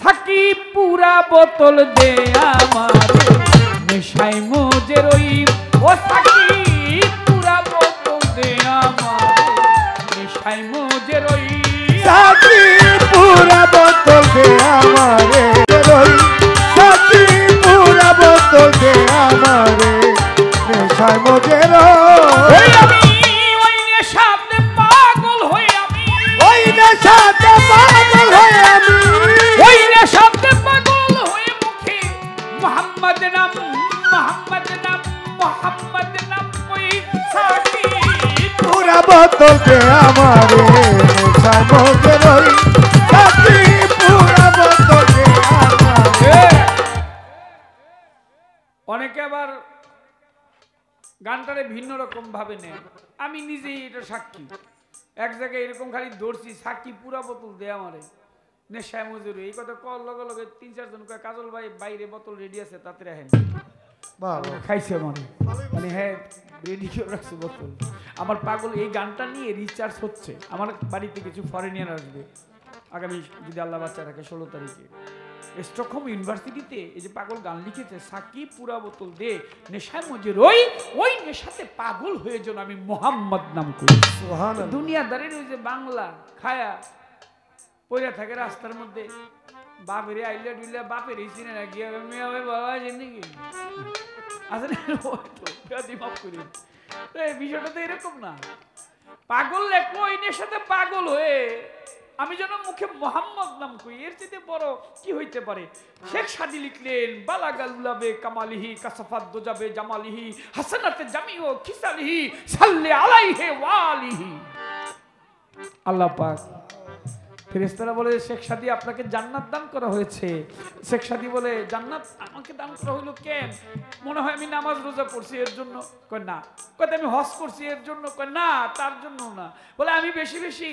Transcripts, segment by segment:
Psaki পুরা বোতল দে আমারে নেশায় মজে রই ও সাকি পুরা বোতল দে আমারে নেশায় মজে রই সাকি পুরা বোতল দে আমারে রই সাকি পুরা বোতল দে আমারে নেশায় মজে রই আমি ওই নেশাতে পাগল হয়ে আমি ওই নেশাতে পাগল হয়ে আমি ওই নেশাতে পাগল হয়ে মুখে মোহাম্মদ নাম কই সাকি পুরা বোতল দে আমারে নেশায় মজে রই সাকি পুরা বোতল দে আমারে। অনেকে আবার গানটারে ভিন্ন রকম ভাবে নেয়, আমি নিজেই এটা সাক্ষী। এক জায়গায় এরকম খালি ধরছি সাক্ষী পুরা বোতল দে আমারে নেশায় মজুর, এই কথা কল লগে লগে ৩-৪ জন কয় কাজল ভাই বাইরে বোতল রেডি আছে তাতে রাখেন খাইছে মানে হ্যাঁ রেডি করে রাখছে বোতল। আমার পাগল এই গানটা নিয়ে রিচার্জ হচ্ছে। আমার বাড়িতে কিছু ফরেনিয়ার আসবে আগামী যদি আল্লাহ বাচ্চা রাখে 16 তারিখে স্টকহোম ইউনিভার্সিটিতে। এই যে পাগল গান লিখেছে সাকি পুরা বোতল দে নেশায় মজে রই, ওই নেশাতে পাগল হয়ে যেন আমি মোহাম্মদ নাম করি। দুনিয়াদারের ওই যে বাংলা খায়া পয়রা থাকে রাস্তার মধ্যে, বাপের আইলা ডুইলা বাপের চিনে না গিয়ে মেয়ে বাবা নাকি আসলে মাফ করি বিষয়টা তো এরকম না। পাগল লেখো ওই নেশাতে পাগল হয়ে আমি যেন মুখে মোহাম্মদ নাম কই, এর চেয়ে বড় কি হইতে পারে? শেখ সাদি লিখলেন বালাগাল্লাবে কামালিহি কাসাফাত দোজাবে জামালিহি হাসানাতে জামিও খিসালিহি সাল্লে আলাইহি ওয়ালিহি। আল্লাহ পাক ফেরেশতারা বলে শেখ সাদি আপনাকে জান্নাত দান করা হয়েছে। শেখ সাদি বলে জান্নাত আমাকে দান করা হলো কেন? মনে হয় আমি নামাজ রোজা করছি এর জন্য। কয় না। কয় আমি হজ করছি এর জন্য। কয় না তার জন্য না। বলে আমি বেশি বেশি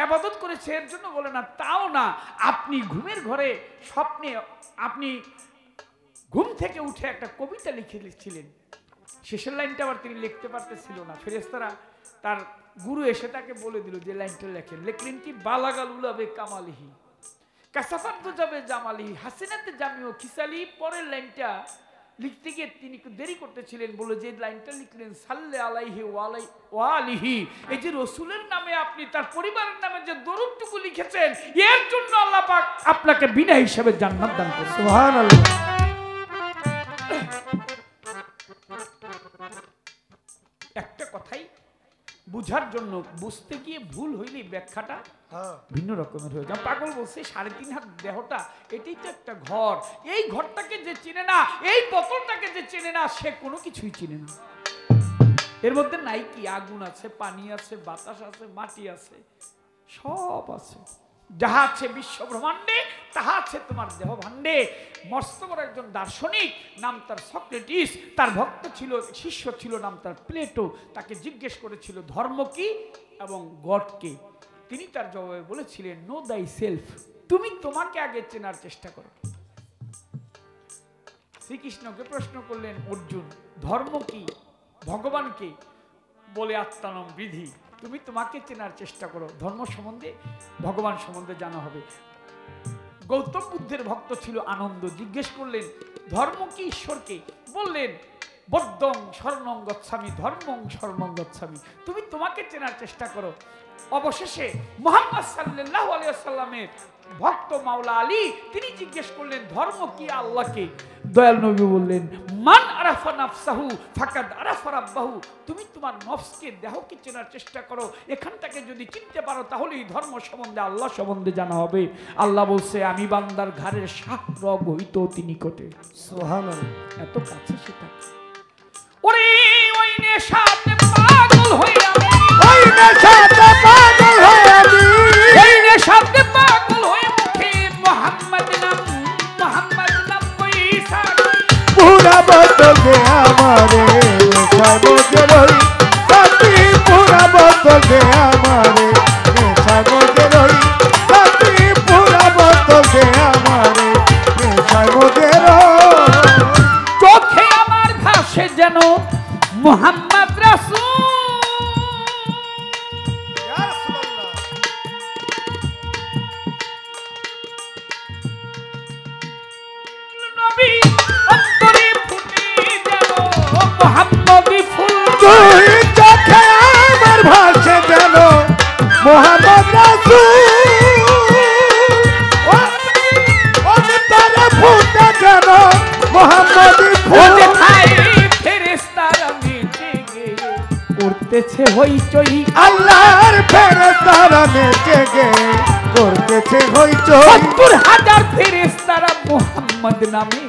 ইবাদত করেছি এর জন্য। বলে না তাও না, আপনি ঘুমের ঘরে স্বপ্নে আপনি ঘুম থেকে উঠে একটা কবিতা লিখেছিলেন, শেষের লাইনটা আবার তিনি লিখতে পারতেছিল না। ফেরেশতারা তার গুরু এসে তাকে বলে দিল যে লাইনটা লেখেন। লিখলেন কি বালাগাল উলাবে কামালিহি কাসাফাত যাবে জামালিহি হাসিনাতে জামিও খিসালি। পরের লাইনটা লিখতে গিয়ে তিনি একটু দেরি করতেছিলেন, বলে যে লাইনটা লিখলেন সাল্লে আলাইহি ওয়ালিহি, এই যে রসুলের নামে আপনি তার পরিবারের নামে যে দরুদটুকু লিখেছেন এর জন্য আল্লাহ পাক আপনাকে বিনা হিসাবে জান্নাত দান করবেন। সুবহানাল্লাহ। একটা কথাই বুঝার জন্য, বুঝতে গিয়ে ভুল হইলে ব্যাখ্যাটা ভিন্ন রকমের হয়ে যায়। পাগল বলছে 3.5 হাত দেহটা এটাই তো একটা ঘর, এই ঘরটাকে যে চিনে না, এই বোতলটাকে যে চিনে না, সে কোনো কিছুই চিনে না। এর মধ্যে নাই কি? আগুন আছে, পানি আছে, বাতাস আছে, মাটি আছে, সব আছে। যাহা আছে বিশ্ব ব্রহ্মাণ্ডে তাহা আছে তোমার দেহ ভাণ্ডে। মস্ত বড় একজন দার্শনিক, নাম তার সক্রেটিস, তার ভক্ত ছিল, শিষ্য ছিল, নাম তার প্লেটো। তাকে জিজ্ঞেস করেছিল ধর্ম কি এবং গড কে। তিনি তার জবাবে বলেছিলেন নো দাই সেলফ, তুমি তোমাকে আগে চেনার চেষ্টা করো। শ্রীকৃষ্ণকে প্রশ্ন করলেন অর্জুন ধর্ম কি, ভগবান কে? বলে আত্মানম বিধি, তুমি তোমাকে চেনার চেষ্টা করো, ধর্ম সম্বন্ধে ভগবান সম্বন্ধে জানা হবে। গৌতম বুদ্ধের ভক্ত ছিল আনন্দ, জিজ্ঞেস করলেন ধর্ম কি, ঈশ্বরকে? বললেন বদ্ধং শরণং গচ্ছামি ধর্মং শরণং গচ্ছামি, তুমি তোমাকে চেনার চেষ্টা করো। অবশেষে মুহাম্মদ সাল্লাল্লাহু আলাইহি ওয়াসাল্লামের ভক্ত মাওলা আলী তিনি জিজ্ঞেস করলেন ধর্ম কি, আল্লাহকে? দয়াল নবী বললেন মান আরাফা নাফসাহু ফাকাদ আরাফা রাব্বাহু, তুমি তোমার নফসকে, দেহকে চেনার চেষ্টা করো। এখানটাকে যদি চিনতে পারো তাহলেই ধর্ম সম্বন্ধে, আল্লাহ সম্বন্ধে জানা হবে। আল্লাহ বলছে আমি বান্দার ঘাড়ের শাহ রগ হইত অতি নিকটে। সুবহানাল্লাহ, এত কাছে সেটা। ওরে ওই নেশাতে পাগল হয়ে আমি, ওই নেশাতে পাগল হয়ে আমি, ওই নেশাতে পাগল হয়ে মুখে মোহাম্মদ নাম কই সাকি পুরা বোতল দে আমারে নেশায় মজে রই সাকি পুরা বোতল দে আমারে নেশায় মজে রই সাকি পুরা বোতল দে আমারে নেশায় মজে রই। চোখে আমার ভাসে যেন মুহাম্মদ রাসূল, মোহাম্মদী ফুল তুই চোখে আমার ভাসে যেন মোহাম্মদ রাসূল অন্তরে ফুটে যেন মোহাম্মদী ফুল কোথায় ফেরেশতারা নেচে গে উঠতেছে হইচই আল্লাহর ফেরেশতারা নেচে গে করতেছে হইচই ৭০,০০০ ফেরেশতারা মোহাম্মদ নামে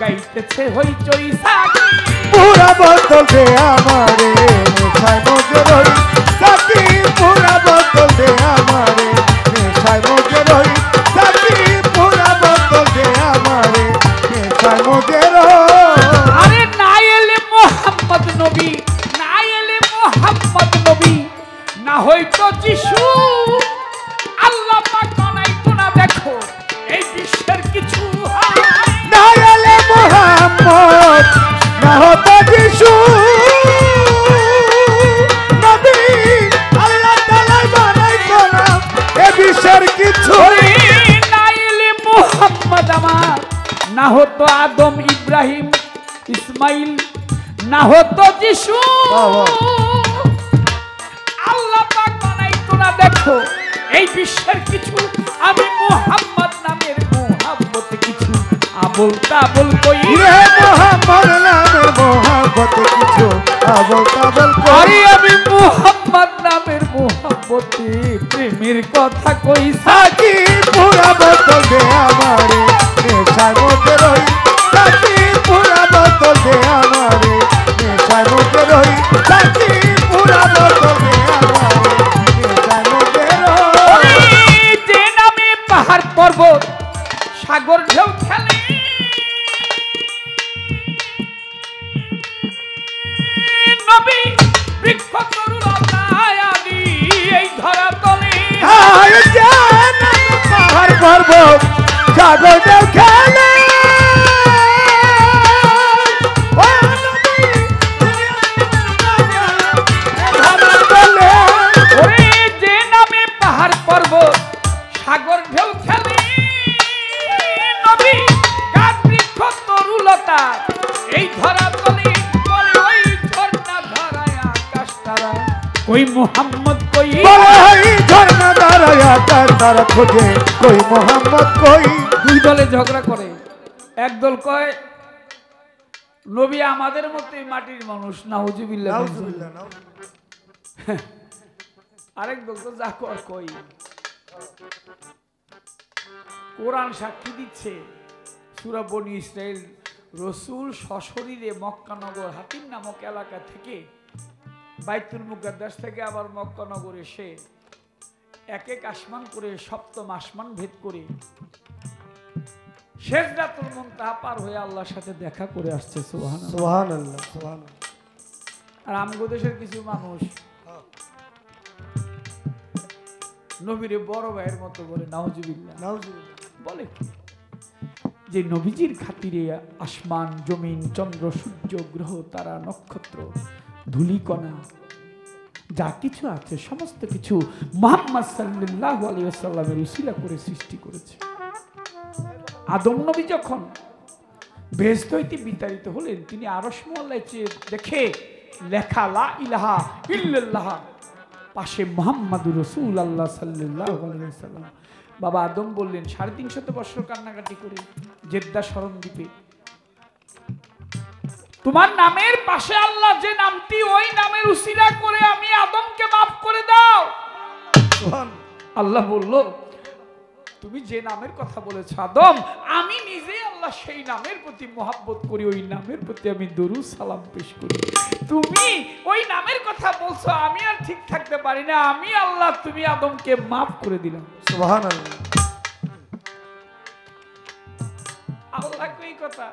গাইতেছে হইচই সাকি পুরা বোতল দে আমারে নেশায় মজে রই সাকি পুরা বোতল দে আমারে নেশায় মজে রই সাকি পুরা বোতল দে আমারে নেশায় মজে রই আরে না এলে মোহাম্মদ নবী না এলে মোহাম্মদ নবী না হইতো যিশু আল্লাহ পাক বানাইতো না দেখো এই বিশ্বের কিছু না এলে মোহাম্মদ না হতো যিশু নবী আল্লাহ তাআলা বানাইতো না এ বিশ্বের কিছু ওরে না এলে মোহাম্মদ আমার না হতো আদম ইব্রাহিম ইসমাইল না হতো যিশু আল্লাহ পাক বানাইতো না দেখো এই বিশ্বের কিছু আমি মোহাম্মদ নামের মোহাম্মত কিছু আবল তাবল কই রে মোহাম্মদ নামের মোহাম্মত কিছু আবল তাবল কই আরে আমি মোহাম্মদ নামের মোহাম্মতে প্রেমের কথা কই সাকি পুরা বোতল দে আমারে নেশায় মধ্যে রই সাকি পুরা বোতল দে আমারে নেশায় মধ্যে রই সাকি পুরা বোতল দে আমারে নেশায় মধ্যে রই যে নামে পাহাড় পর্বত সাগর ঢেউ খেলে নবী বৃক্ষ তরুলতায় আদি এই ধরা তলে আয় জান পাহাড় পর্বত সাগর ঢেউ খেলে ও নবী ধরা তলে ওরে যে নামে পাহাড় পর্বত সাগর ঢেউ খেলে নবী গাছ বৃক্ষ তরুলতা এই ধরা তলে বলে ওই ঝর্ণা ধারায় আকাশ তারা কই মোহাম্মদ কই বলাই ঝর্ণা দাঁড়ায় আকাশ তারা খোঁজে কই মোহাম্মদ কই দুই দলে ঝগড়া করে একদল কয় নবী আমাদের মতোই মাটির মানুষ নাউজুবিল্লাহ আরেক দল তো যা কর কই কোরআন সাক্ষী দিচ্ছে সূরা বনী ইসরাইল রসূল সশরীরে মক্কা নগর হাতিম নামক এলাকা থেকে বাইতুল মুকাদ্দাস থেকে আবার মক্কা নগর এসে এক এক আসমান করে সপ্তম আসমান ভেদ করে সিদরাতুল মুনতাহা পার হয়ে আল্লাহর সাথে দেখা করে আসছে সুবহানাল্লাহ। সুবহানাল্লাহ সুবহানাল্লাহ আর আমগো দেশের কিছু মানুষ নবীরে বড় ভাইয়ের মতো বলে নাউজুবিল্লাহ বলে কি যে নবীজির খাতিরে আসমান জমিন চন্দ্র সূর্য গ্রহ তারা নক্ষত্র ধূলিকণা যা কিছু আছে সমস্ত কিছু মুহাম্মদ সাল্লাল্লাহু আলাইহি ওয়াসাল্লামের উসিলা করে সৃষ্টি করেছে। আদম নবী যখন বেহেশত হইতে বিতাড়িত হলেন তিনি আরশ মহল্লায় চেয়ে দেখে লেখা লা ইলাহা ইল্লাল্লাহ পাশে মুহাম্মাদুর রাসূলুল্লাহ সাল্লাল্লাহু আলাইহি ওয়াসাল্লাম। বাবা আদম বললেন ৩৫০ বছর কান্নাকাটি করে জেদ্দা শরণ দিবে তোমার নামের পাশে আল্লাহ যে নামটি ওই নামের উসিলা করে আমি আদমকে মাফ করে দাও। আল্লাহ বলল তুমি যে নামের কথা বলেছ আদম আমি নিজে আল্লাহ সেই নামের প্রতি মহব্বত করি ওই নামের প্রতি আমি দরুদ সালাম পেশ করি তুমি ওই নামের কথা বলছো আমি আর ঠিক থাকতে পারি না আমি আল্লাহ তুমি আদমকে মাফ করে দিলাম সুবহানাল্লাহ আল্লাহ কই কথা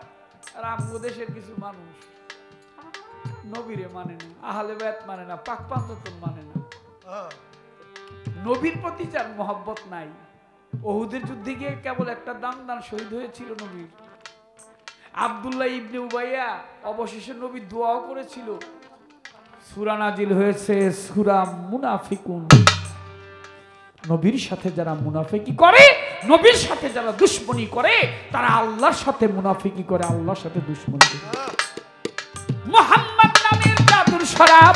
আর আমগো দেশের কিছু মানুষ নবীরে মানে না আহলে বাইত মানে না পাক পাঞ্জাতন মানে না নবীর প্রতি যার মহব্বত নাই ওহুদের যুদ্ধে গিয়ে কেবল একটা দান শহীদ হয়েছিল নবীর আব্দুল্লাহ ইবনে উবাইয়া অবশেষে নবী দোয়াও করেছিল সূরা নাজিল হয়েছে সূরা মুনাফিকুন নবীর সাথে যারা মুনাফিকি করে নবীর সাথে যারা দুশমনি করে তারা আল্লাহর সাথে মুনাফিকি করে আল্লাহর সাথে দুশমনি করে মুহাম্মদ শরাব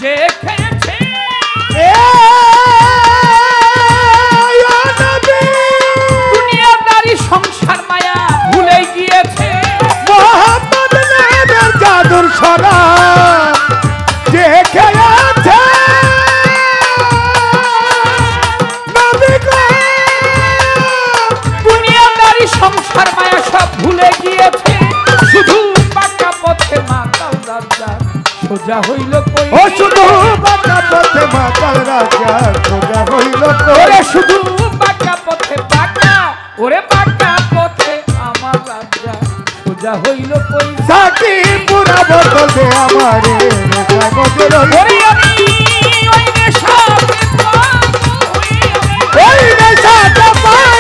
যে খেয়েছে দুনিয়াদারি সংসার মায়া ভুলে গিয়েছে মোহাম্মদ নামের জাদুর শরাব যে খেয়েছে নবী গো দুনিয়াদারি সংসার মায়া সব ভুলে গিয়েছে শুধু পাকা পথে মাতাল রাজা সোজা হইল কই ও শুধু বাঁকা পথে মাতাল রাজা সোজা হইল কই ওরে শুধু পাকা পথে পাকা ওরে পাকা পথে আমার রাজা সোজা হইল কই সাকি পুরা বোতল দে আমারে নেশা মজে রই ওরে আমি ওই নেশাতে পাগল হই আমি ওই নেশাতে পাগল